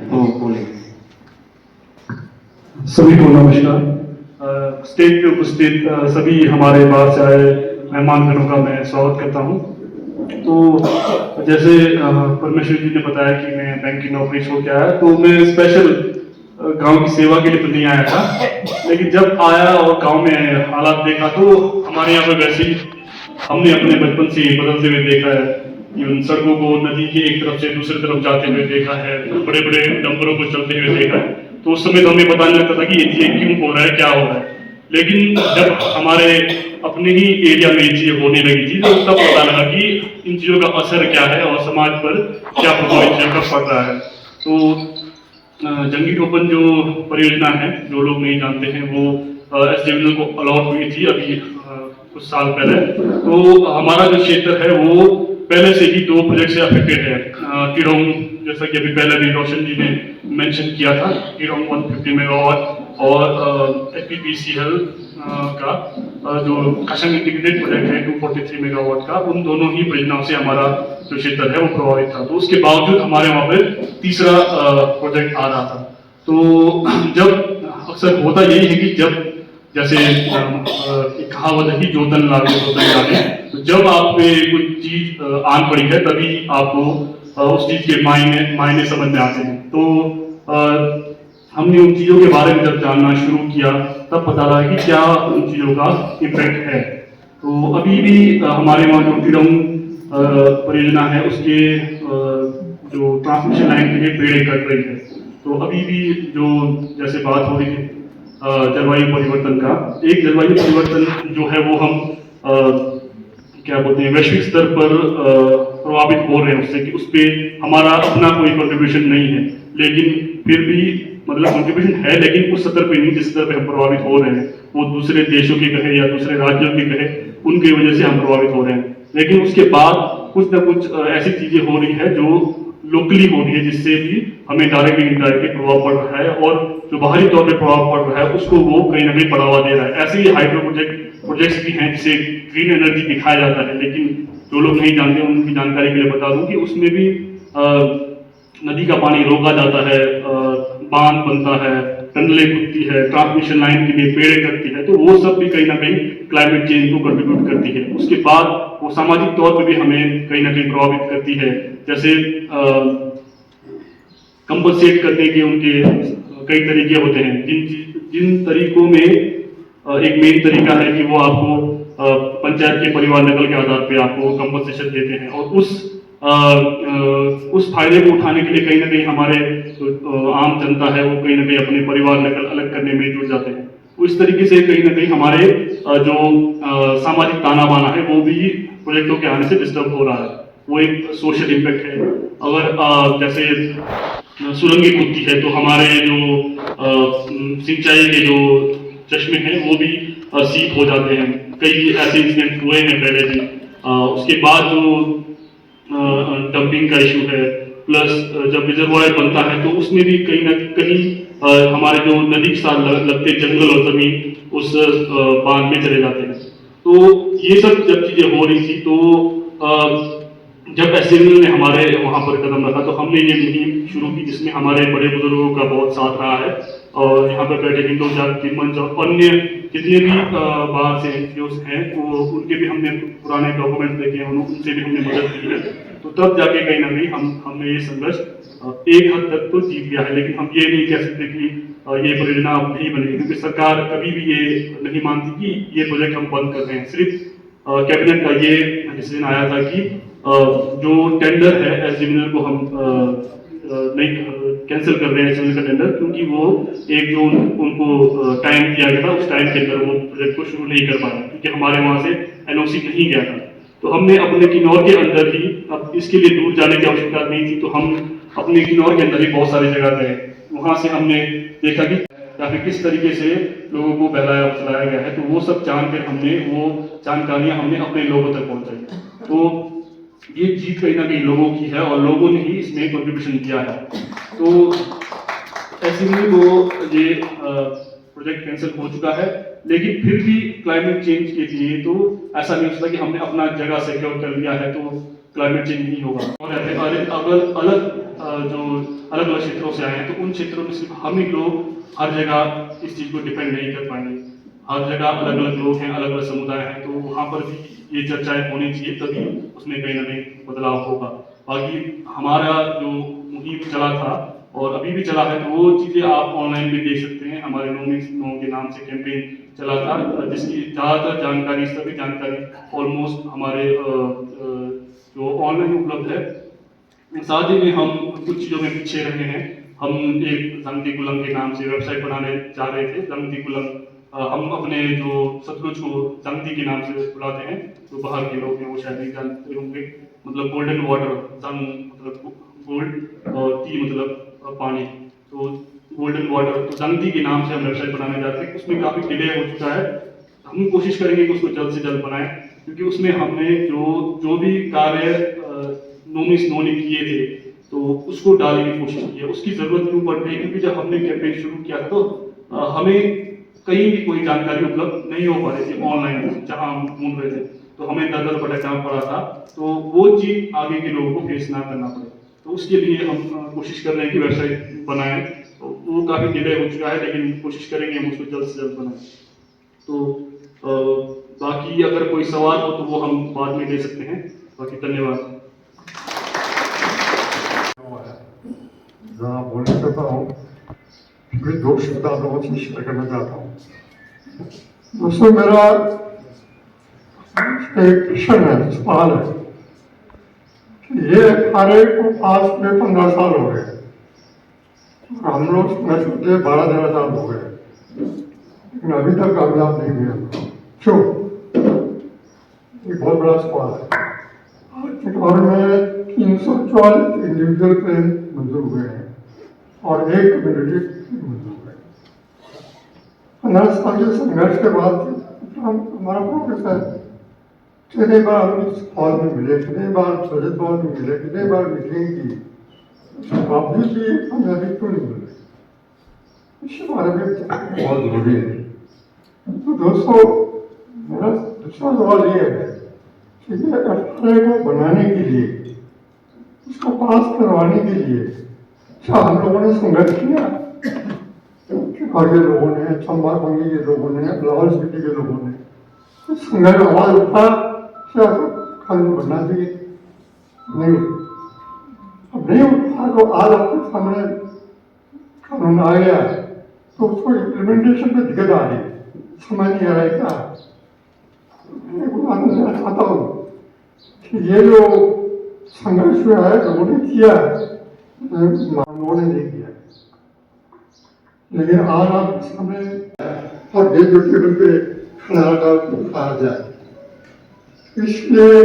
तो बोलेंगे। सभी को नमस्कार। स्टेज पे उपस्थित सभी हमारे बाहर से आए मेहमानगणों का मैं स्वागत करता हूं। तो जैसे परमेश्वर जी ने बताया कि मैं बैंक की नौकरी छोड़ के आया, तो मैं स्पेशल गांव की सेवा के लिए तो नहीं आया था, लेकिन जब आया और गांव में हालात देखा तो हमारे यहाँ पे वैसे ही हमने अपने बचपन से बदलते हुए देखा है। इवन सड़कों को नदी के एक तरफ से दूसरी तरफ जाते हुए देखा है, बड़े बड़े डंपरों को चलते हुए देखा है। तो उस समय तो हमें पता नहीं लगता था कि ये क्यों हो रहा है, क्या हो रहा है। लेकिन जब हमारे अपने ही एरिया में ये चीजें होने लगी थी तो तब पता लगा कि इन चीजों का असर क्या है और समाज पर क्या प्रभाव इन चीजों का पड़ रहा है। तो जंगी टोपन जो परियोजना है, जो लोग नहीं जानते हैं, वो एसजेवीएनएल को अलॉट हुई थी अभी कुछ साल पहले। तो हमारा जो क्षेत्र है वो पहले से ही दो प्रोजेक्ट से अफेक्टेड है। टिरोंग, जैसा कि अभी पहले भी रोशन जी ने मेंशन किया था, टिरोंग 150 मेगावाट और एपीपीसीएल का जो कशंग इंटीग्रेटेड प्रोजेक्ट है 243 मेगावाट का, उन दोनों ही परियोजनाओं से हमारा जो क्षेत्र है वो प्रभावित था। तो उसके बावजूद हमारे वहां पे तीसरा प्रोजेक्ट आ रहा था। तो जब अक्सर होता यही है कि जब जैसे एक कहावत है कि जोतन लागे जोतन लागे, तो जब आप पे कुछ चीज आन पड़ी है तभी आपको उस चीज के मायने मायने समझ में आते हैं। तो हमने उन चीजों के बारे में जब जानना शुरू किया तब पता लगा कि क्या उन चीजों का इम्पैक्ट है। तो अभी भी हमारे वहाँ जो टिरोंग परियोजना है उसके जो ट्रांसमिशन लाइन के लिए पेड़े कट रही है। तो अभी भी जो जैसे बात हो रही है जलवायु परिवर्तन का, एक जलवायु परिवर्तन जो है वो हम क्या बोलते हैं वैश्विक स्तर पर प्रभावित हो रहे हैं उससे, कि उस पर हमारा अपना कोई कंट्रीब्यूशन नहीं है, लेकिन फिर भी मतलब कंट्रीब्यूशन है लेकिन उस स्तर पे नहीं जिस स्तर पे हम प्रभावित हो रहे हैं। वो दूसरे देशों के कहे या दूसरे राज्यों के कहे, उनकी वजह से हम प्रभावित हो रहे हैं। लेकिन उसके बाद कुछ ना कुछ ऐसी चीजें हो रही है जो लोकली हो रही है, जिससे भी हमें डायरेक्टली इनडायरेक्टली प्रभाव पड़ रहा है, और जो बाहरी तौर पर प्रभाव पड़ रहा है उसको वो कहीं ना कहीं बढ़ावा दे रहा है। ऐसे ही हाइड्रो प्रोजेक्ट्स भी हैं जिसे ग्रीन एनर्जी दिखाया जाता है, लेकिन जो लोग नहीं जानते उनकी जानकारी के लिए बता दूं कि उसमें भी नदी का पानी रोका जाता है, बांध बनता है, टनलें खुदती है, ट्रांसमिशन लाइन के लिए पेड़े कटती है। तो वो सब भी कहीं ना कहीं क्लाइमेट चेंज को कंट्रीब्यूट करती है। उसके बाद वो सामाजिक तौर पर भी हमें कहीं ना कहीं प्रभावित करती है। जैसे कंपनसेट करने के उनके कई तरीके होते हैं, जिन तरीकों में एक मेन तरीका है कि वो आपको पंचायत के परिवार नकल के आधार पे आपको कंपनसेशन देते हैं, और उस फायदे को उठाने के लिए कहीं ना कहीं हमारे आम जनता है वो कहीं ना कहीं अपने परिवार नकल अलग करने में जुट जाते हैं। तो इस तरीके से कहीं ना कहीं हमारे जो सामाजिक ताना बाना है वो भी प्रोजेक्टों के आने से डिस्टर्ब हो रहा है। वो एक सोशल इम्पैक्ट है। अगर जैसे सुरंगें खुदती है तो हमारे जो सिंचाई के जो चश्मे हैं वो भी सीप हो जाते हैं। कई ऐसे इंसिडेंट हुए हैं पहले भी। उसके बाद जो डंपिंग का इशू है, प्लस जब रिजर्वायर बनता है तो उसमें भी कहीं ना कहीं हमारे जो नदी के साथ लगते जंगल और जमीन उस बांध में चले जाते हैं। तो ये सब जब चीजें हो रही थी तो जब एसजेवीएनएल ने हमारे वहां पर कदम रखा तो हमने ये मुहिम शुरू की, जिसमें हमारे बड़े बुजुर्गों का बहुत साथ रहा है। और यहाँ पर बैठे हिंदू जाति मंच और अन्य जितने भी बाहर से एनजीओ हैं वो उनके भी हमने पुराने डॉक्यूमेंट देखे हैं, उनसे भी हमने मदद की है। तो तब जाके कहीं ना कहीं हमने ये संघर्ष एक हद तक तो जीत लिया है। लेकिन हम ये नहीं कह सकते कि ये परियोजना अब नहीं बनेगी, क्योंकि सरकार कभी भी ये नहीं मानती कि ये प्रोजेक्ट हम बंद कर रहे हैं। सिर्फ कैबिनेट का ये डिसीजन आया था कि जो टेंडर है एसजेवीएनएल को हम नहीं कैंसिल कर रहे हैं एसजेवीएनएल का टेंडर, क्योंकि वो एक जो उनको टाइम दिया गया था उस टाइम के अंदर वो प्रोजेक्ट को शुरू नहीं कर पाए, क्योंकि हमारे वहां से एनओसी नहीं गया था। तो हमने अपने किन्नौर के अंदर ही, अब इसके लिए दूर जाने की आवश्यकता नहीं थी, तो हम अपने किन्नौर के अंदर ही बहुत सारी जगह गए। वहां से हमने देखा कि या फिर किस तरीके से लोगों को बहलाया फुसलाया गया है, तो वो सब जानकर हमने वो जानकारियां हमने अपने लोगों तक पहुंचाई। तो ये जीत कहीं ना कहीं लोगों की है और लोगों ने ही इसमें कंट्रीब्यूशन किया है। तो एसजेवीएनएल को ये प्रोजेक्ट कैंसिल हो चुका है, लेकिन फिर भी क्लाइमेट चेंज के लिए तो ऐसा नहीं हो सकता कि हमने अपना जगह सिक्योर कर लिया है तो क्लाइमेट चेंज नहीं होगा। और अगर अलग जो अलग अलग क्षेत्रों से आए हैं, तो उन क्षेत्रों में सिर्फ हम ही लोग हर जगह इस चीज़ को डिपेंड नहीं कर पाएंगे। हर जगह अलग अलग लोग हैं, अलग अलग समुदाय हैं, तो वहाँ पर भी ये चर्चाएं होनी चाहिए, तभी उसमें कहीं ना कहीं बदलाव होगा। बाकी हमारा जो मुहिम चला था और अभी भी चला है, तो वो चीज़ें आप ऑनलाइन भी देख सकते हैं। हमारे नो के नाम से कैंपेन चला था, जिसकी ज़्यादातर जानकारी, सभी जानकारी ऑलमोस्ट हमारे जो ऑनलाइन उपलब्ध है। साथ ही में हम कुछ चीज़ों में पीछे रहे हैं। हम एक जंगती कुलम के नाम से वेबसाइट बनाने जा रहे थे। जंगती कुलम, हम अपने जो सतलुज को जंगती के नाम से बुलाते हैं, जो बाहर के लोग हैं वो शायद नहीं जानते होंगे। मतलब गोल्डन वाटर, जंग मतलब गोल्ड और टी मतलब पानी, तो गोल्डन वाटर, तो जंगती के नाम से हम वेबसाइट बनाने जाते हैं। उसमें काफ़ी डिले हो चुका है। हम कोशिश करेंगे कि उसको जल्द से जल्द बनाएं, क्योंकि उसमें हमने जो भी कार्य नोमिस नो ने किए थे, तो उसको डालने की कोशिश की है। उसकी जरूरत क्यों पड़ रही है? क्योंकि जब हमने कैंपेन शुरू किया था, तो हमें कहीं भी कोई जानकारी उपलब्ध नहीं हो पा रही थी ऑनलाइन, जहां हम ढूंढ रहे थे, तो हमें दर दर भटकना पड़ा था। तो वो चीज आगे के लोगों को फेस ना करना पड़े, तो उसके लिए हम कोशिश कर रहे हैं कि वेबसाइट बनाएं। तो वो काफी डिले हो चुका है, लेकिन कोशिश करेंगे हम उसको जल्द से जल्द बनाएं। तो बाकी अगर कोई सवाल हो तो वो हम बाद में ले सकते हैं। बाकी धन्यवाद। जहाँ बोलना चाहता हूँ, मैं 2 शब्द आप लोगों से शेयर करना चाहता हूँ। दोस्तों, मेरा एक क्वेश्चन है, सवाल है कि ये कार्य को आज में 15 साल हो गए और हम लोग मैं सोचते 12-13 साल हो गए, लेकिन अभी तक कामयाब नहीं हुए हम लोग। क्यों? ये बहुत बड़ा सवाल है। आज के दौर में 344 इंडिविजुअल प्लान मंजूर हुए हैं और 1 कम्युनिटी मंजूर हुए। 15 साल के संघर्ष के बाद हमारा फोकस है, कितने बार हम इस हॉल में मिले, कितने बार बजट हॉल में मिले, कितने बार मीटिंग की, बावजूद भी हमें अभी क्यों नहीं मिल रही? इसके बारे में बहुत जरूरी है। तो दोस्तों, मेरा दूसरा सवाल ये है कि FRA को बनाने के लिए, उसको पास करवाने के लिए क्या हम लोगों ने संघर्ष किया? के लोगों ने, चंबा बंगी के लोगों ने, लाहौल स्पीति के लोगों ने संघर्ष आवाज उठा, क्या कानून बनना चाहिए? नहीं, अब नहीं उठा तो आज आपके सामने कानून आ गया, तो उसको इम्प्लीमेंटेशन पे दिक्कत आ रही है, समझ नहीं आ रहा है क्या? मैं चाहता हूँ कि ये जो संघर्ष जो है लोगों ने किया, लोगों ने नहीं किया, लेकिन आज आप सामने और डेट जो टेबल पे खड़ा कहा जाए, इसलिए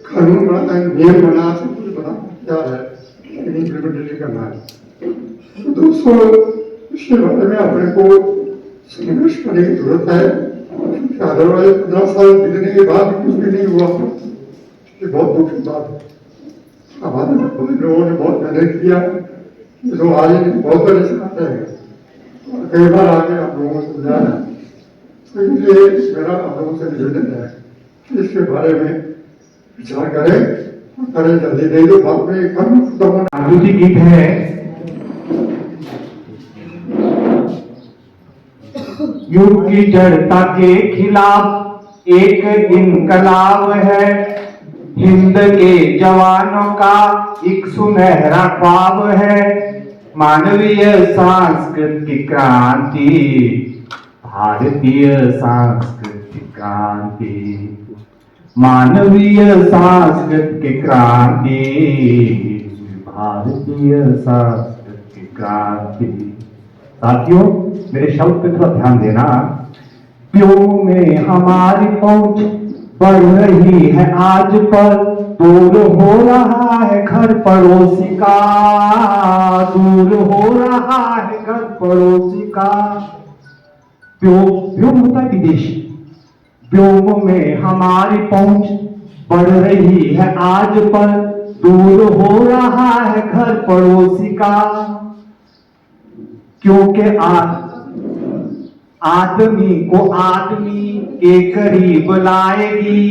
कानून बना, नियम बना, सब कुछ बना क्या है, लेकिन इम्प्लीमेंटेशन करना है। तो दोस्तों, इसके बारे में अपने को संघर्ष करने की जरूरत है, क्योंकि अदरवाइज 15 साल बीतने के बाद कुछ भी नहीं हुआ। ये बहुत दुख की बात है। हमारे लोगों ने बहुत मेहनत किया, जो आज बहुत परेशान आते हैं और कई बार आके आप लोगों को समझाया है। तो इसलिए मेरा आप लोगों से निवेदन है कि इसके बारे में विचार करें जल्दी। नहीं तो बाद में कम खत्म होना। आहुति गीत है, युग की जड़ता के खिलाफ एक इनकलाब है, हिंद के जवानों का एक सुनहरा ख्वाब है, मानवीय सांस्कृतिक क्रांति, भारतीय सांस्कृतिक क्रांति, मानवीय सांस्कृतिक क्रांति, भारतीय सांस्कृतिक क्रांति। साथियों, मेरे शब्द पे थोड़ा ध्यान देना। प्यों में हमारी पहुंच बढ़ रही है आज पर, दूर हो रहा है घर पड़ोसी का, दूर हो रहा है घर पड़ोसी का। व्योम होता है विदेशी, व्योम में हमारी पहुंच बढ़ रही है आज पर, दूर हो रहा है घर पड़ोसी का। क्योंकि आदमी को आदमी के करीब लाएगी,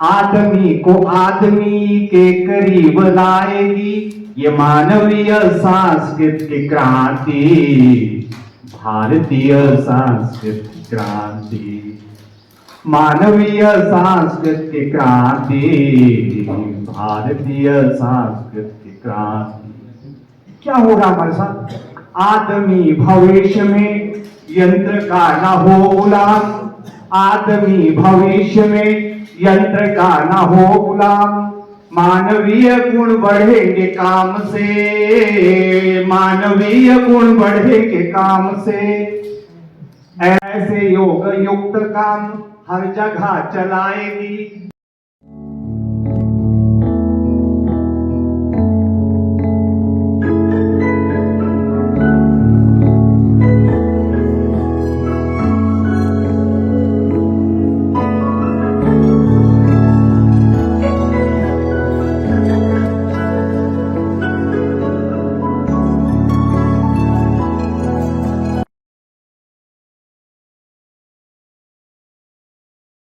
आदमी को आदमी के करीब लाएगी, ये मानवीय सांस्कृतिक क्रांति, भारतीय सांस्कृतिक क्रांति, मानवीय सांस्कृतिक क्रांति, भारतीय सांस्कृतिक क्रांति। क्या हो रहा हमारे साथ? आदमी भविष्य में यंत्र का ना हो गुलाम, आदमी भविष्य में यंत्र का ना हो गुलाम, मानवीय गुण बढ़ेंगे काम से, मानवीय गुण बढ़ेंगे काम से, ऐसे योग युक्त काम हर जगह चलाएगी।